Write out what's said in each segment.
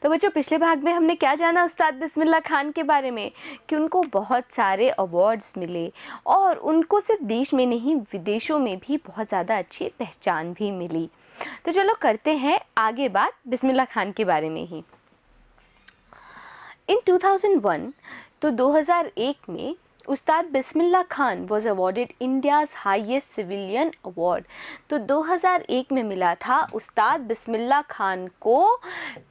तो बच्चों पिछले भाग में हमने क्या जाना उस्ताद बिस्मिल्लाह खान के बारे में, कि उनको बहुत सारे अवार्ड्स मिले और उनको सिर्फ देश में नहीं विदेशों में भी बहुत ज़्यादा अच्छी पहचान भी मिली। तो चलो करते हैं आगे बात बिस्मिल्लाह खान के बारे में ही। इन 2001 तो 2001 में Ustad Bismillah Khan was awarded India's highest civilian award. तो 2001 में मिला था उस्ताद बिस्मिल्लाह खान को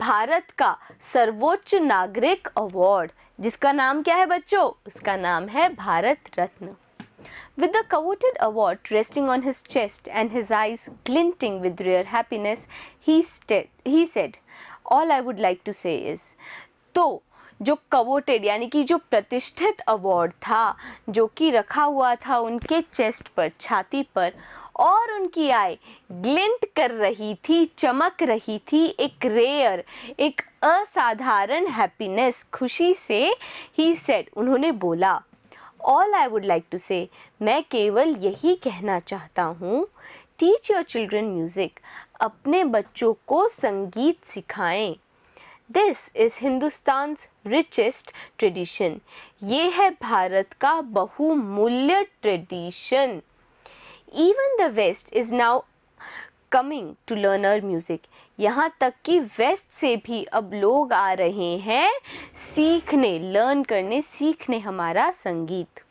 भारत का सर्वोच्च नागरिक अवार्ड, जिसका नाम क्या है बच्चों? उसका नाम है Bharat Ratna. With the coveted award resting on his chest and his eyes glinting with rare happiness, he said, "All I would like to say is," तो जो कवोटेड यानी कि जो प्रतिष्ठित अवार्ड था, जो कि रखा हुआ था उनके चेस्ट पर, छाती पर, और उनकी आय ग्लिंट कर रही थी, चमक रही थी एक रेयर, एक असाधारण हैप्पीनेस, खुशी से, ही सेड, उन्होंने बोला, all I would like to say, मैं केवल यही कहना चाहता हूँ, टीच योर चिल्ड्रन म्यूज़िक, अपने बच्चों को संगीत सिखाएं। This is Hindustan's richest tradition, ये है भारत का बहुमूल्य tradition. Even the West is now coming to learn our music, यहाँ तक कि वेस्ट से भी अब लोग आ रहे हैं सीखने, लर्न करने, सीखने हमारा संगीत।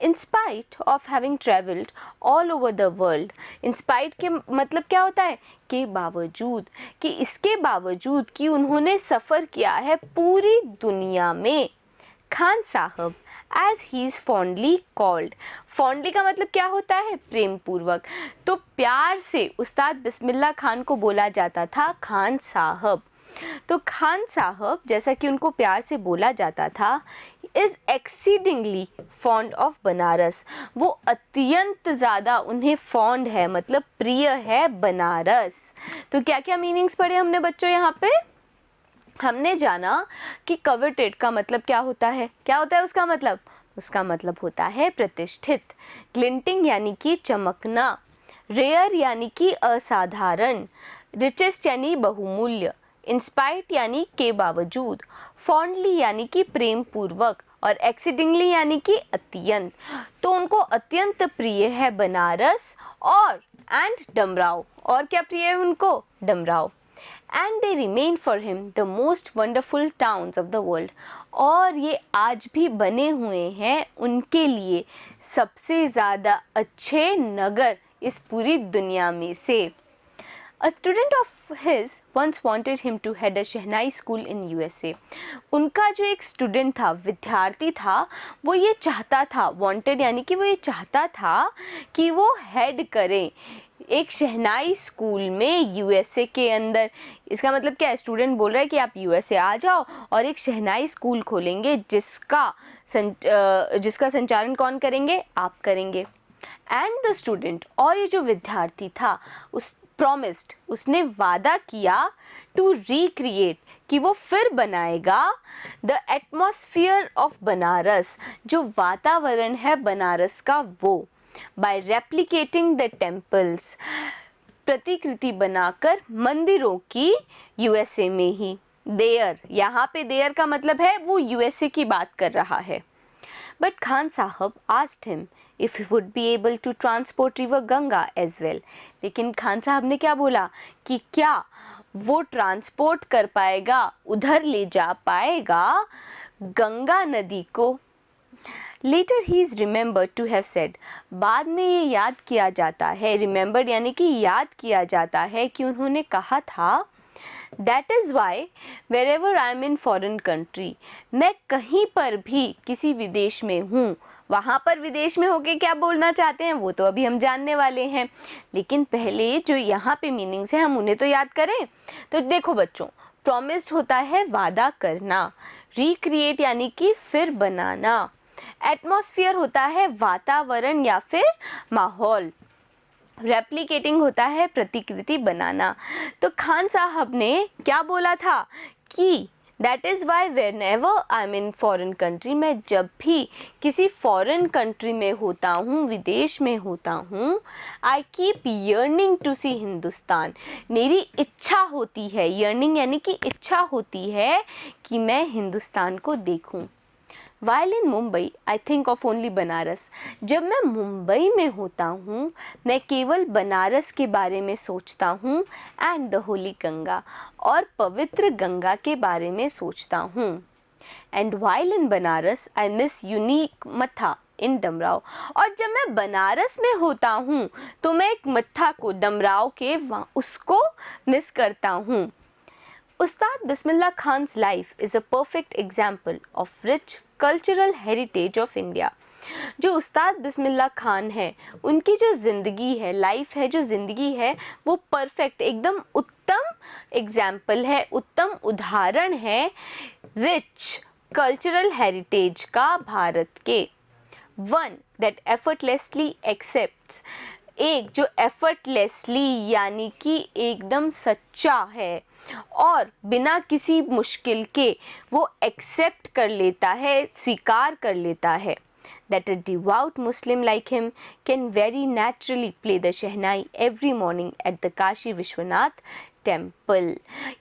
In spite of having traveled all over the world, in spite के मतलब क्या होता है? के बावजूद, कि इसके बावजूद कि उन्होंने सफ़र किया है पूरी दुनिया में, खान साहब as he is fondly called, fondly का मतलब क्या होता है? प्रेम पूर्वक, तो प्यार से उस्ताद बिस्मिल्लाह खान को बोला जाता था खान साहब। तो खान साहब जैसा कि उनको प्यार से बोला जाता था, is exceedingly fond of Banaras, वो अत्यंत ज़्यादा उन्हें फॉन्ड है, मतलब प्रिय है बनारस। तो क्या क्या मीनिंग्स पढ़े हमने बच्चों यहाँ पे? हमने जाना कि कवेटेड का मतलब क्या होता है, क्या होता है उसका मतलब? उसका मतलब होता है प्रतिष्ठित, ग्लिंटिंग यानी कि चमकना, रेयर यानी कि असाधारण, रिचेस्ट यानी बहुमूल्य, इंस्पाइट यानी के बावजूद, फॉन्डली यानी कि प्रेम पूर्वक, और एक्सीडिंगली यानी कि अत्यंत। तो उनको अत्यंत प्रिय है बनारस और एंड डमराव, और क्या प्रिय है उनको? Dumraon. And they remain for him the most wonderful towns of the world, और ये आज भी बने हुए हैं उनके लिए सबसे ज़्यादा अच्छे नगर इस पूरी दुनिया में से। A student of his once wanted him to head a shehnai school in USA. उनका जो एक स्टूडेंट था, विद्यार्थी था, वो ये चाहता था, wanted यानी कि वो ये चाहता था कि वो हेड करे एक शहनाई स्कूल में USA के अंदर। इसका मतलब क्या है? स्टूडेंट बोल रहा है कि आप USA आ जाओ और एक शहनाई स्कूल खोलेंगे जिसका संचालन कौन करेंगे? आप करेंगे। एंड द स्टूडेंट, और ये जो विद्यार्थी था, उस प्रॉमिस्ड, उसने वादा किया, टू रिक्रिएट, कि वो फिर बनाएगा, द एटमॉस्फियर ऑफ बनारस, जो वातावरण है बनारस का वो, बाय रेप्लिकेटिंग द टेम्पल्स, प्रतिकृति बनाकर मंदिरों की, USA में ही। देयर, यहाँ पे देयर का मतलब है वो USA की बात कर रहा है। But Khan Sahab asked him if he would be able to transport river Ganga as well. लेकिन खान साहब ने क्या बोला कि क्या वो ट्रांसपोर्ट कर पाएगा, उधर ले जा पाएगा गंगा नदी को। Later he is remembered to have said, बाद में ये याद किया जाता है, remembered यानी कि याद किया जाता है कि उन्होंने कहा था, That is why wherever I am in foreign country, मैं कहीं पर भी किसी विदेश में हूँ, वहाँ पर विदेश में होके क्या बोलना चाहते हैं वो तो अभी हम जानने वाले हैं, लेकिन पहले जो यहाँ पे मीनिंग्स हैं हम उन्हें तो याद करें। तो देखो बच्चों, प्रॉमिस होता है वादा करना, रिक्रिएट यानी कि फिर बनाना, एटमॉस्फेयर होता है वातावरण या फिर माहौल, रेप्लिकेटिंग होता है प्रतिकृति बनाना। तो खान साहब ने क्या बोला था कि that is why whenever I am in foreign country, मैं जब भी किसी फॉरेन कंट्री में होता हूँ, विदेश में होता हूँ, आई कीप यर्निंग टू सी हिंदुस्तान, मेरी इच्छा होती है, यर्निंग यानी कि इच्छा होती है कि मैं हिंदुस्तान को देखूँ। While in Mumbai I think of only Banaras, जब मैं मुंबई में होता हूँ मैं केवल बनारस के बारे में सोचता हूँ एंड द होली गंगा, और पवित्र गंगा के बारे में सोचता हूँ। And while in Banaras I miss unique मत्था इन डमराव, और जब मैं बनारस में होता हूँ तो मैं एक मत्था को, डमराव के उसको मिस करता हूँ। Ustad Bismillah Khan's life is a perfect example of rich cultural heritage of India. जो उस्ताद बिस्मिल्लाह खान है, उनकी जो ज़िंदगी है, लाइफ है, जो ज़िंदगी है, वो परफेक्ट, एकदम उत्तम एग्जाम्पल है, उत्तम उदाहरण है रिच कल्चरल हेरिटेज का भारत के। वन दैट एफर्टलेसली एक्सेप्ट्स, एक जो एफर्टलेसली यानी कि एकदम सच्चा है और बिना किसी मुश्किल के वो एक्सेप्ट कर लेता है, स्वीकार कर लेता है। That a devout Muslim like him can very naturally play the shehnai every morning at the Kashi Vishwanath temple.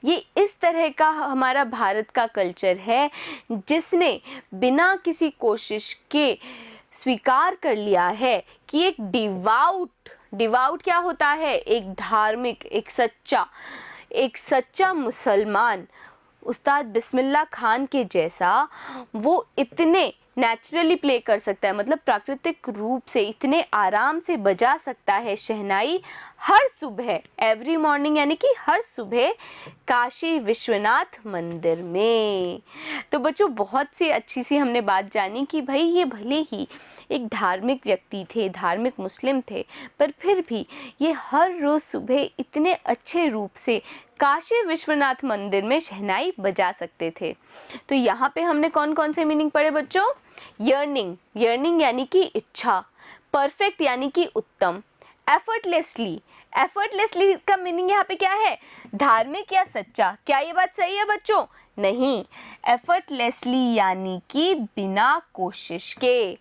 ये इस तरह का हमारा भारत का कल्चर है जिसने बिना किसी कोशिश के स्वीकार कर लिया है कि एक डिवाउट क्या होता है, एक धार्मिक, एक सच्चा मुसलमान उस्ताद बिस्मिल्लाह खान के जैसा वो इतने नेचुरली प्ले कर सकता है, मतलब प्राकृतिक रूप से इतने आराम से बजा सकता है शहनाई हर सुबह, एवरी मॉर्निंग यानी कि हर सुबह काशी विश्वनाथ मंदिर में। तो बच्चों बहुत सी अच्छी सी हमने बात जानी कि भाई ये भले ही एक धार्मिक व्यक्ति थे, धार्मिक मुस्लिम थे, पर फिर भी ये हर रोज़ सुबह इतने अच्छे रूप से काशी विश्वनाथ मंदिर में शहनाई बजा सकते थे। तो यहाँ पे हमने कौन कौन से मीनिंग पढ़े बच्चों? यर्निंग यानी कि इच्छा, परफेक्ट यानी कि उत्तम, एफर्टलेसली का मीनिंग यहाँ पे क्या है? धार्मिक या सच्चा। क्या ये बात सही है बच्चों? नहीं, एफर्टलेसली यानी कि बिना कोशिश के।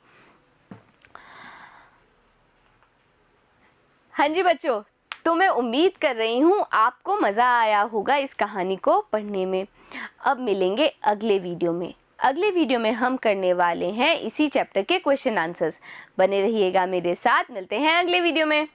हाँ जी बच्चों, तो मैं उम्मीद कर रही हूँ आपको मज़ा आया होगा इस कहानी को पढ़ने में। अब मिलेंगे अगले वीडियो में। अगले वीडियो में हम करने वाले हैं इसी चैप्टर के क्वेश्चन आंसर्स। बने रहिएगा मेरे साथ, मिलते हैं अगले वीडियो में।